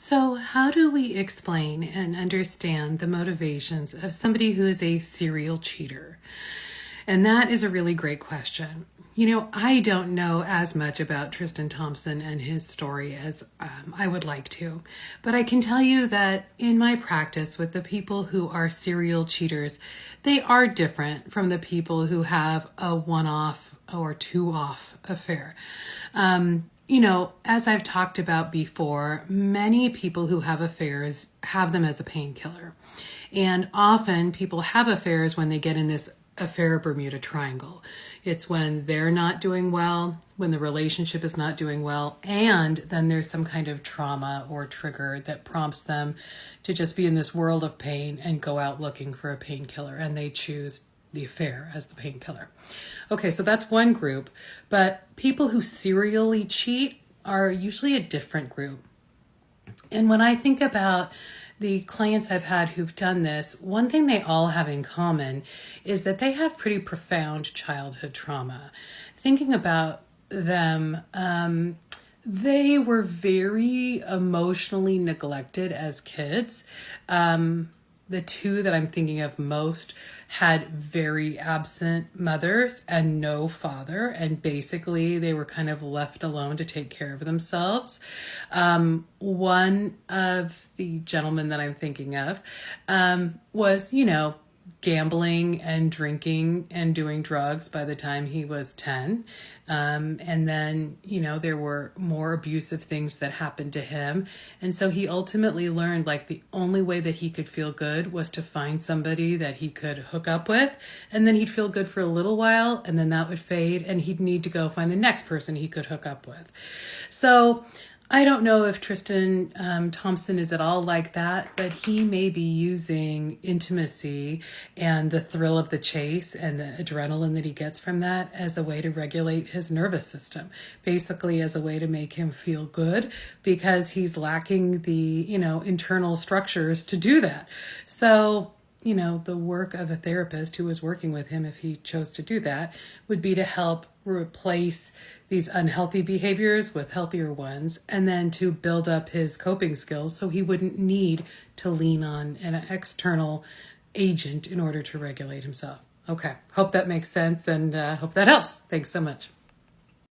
So, how do we explain and understand the motivations of somebody who is a serial cheater? And that is a really great question. I don't know as much about Tristan Thompson and his story as I would like to, but I can tell you that in my practice with the people who are serial cheaters, they are different from the people who have a one-off or two-off affair. As I've talked about before, many people who have affairs have them as a painkiller. And often people have affairs when they get in this affair Bermuda Triangle. It's when they're not doing well, when the relationship is not doing well, and then there's some kind of trauma or trigger that prompts them to just be in this world of pain and go out looking for a painkiller, and they choose the affair as the painkiller. Okay, so that's one group, but people who serially cheat are usually a different group. And when I think about the clients I've had who've done this, one thing they all have in common is that they have pretty profound childhood trauma. Thinking about them, they were very emotionally neglected as kids. The two that I'm thinking of most had very absent mothers and no father, and basically they were kind of left alone to take care of themselves. One of the gentlemen that I'm thinking of was, gambling and drinking and doing drugs by the time he was 10. And then, there were more abusive things that happened to him. And so he ultimately learned the only way that he could feel good was to find somebody that he could hook up with. And then he'd feel good for a little while, and then that would fade, and he'd need to go find the next person he could hook up with. So I don't know if Tristan Thompson is at all like that, but he may be using intimacy and the thrill of the chase and the adrenaline that he gets from that as a way to regulate his nervous system, basically as a way to make him feel good because he's lacking the, internal structures to do that. So, the work of a therapist who was working with him, if he chose to do that, would be to help replace these unhealthy behaviors with healthier ones, and then to build up his coping skills so he wouldn't need to lean on an external agent in order to regulate himself. Okay, hope that makes sense, and hope that helps. Thanks so much.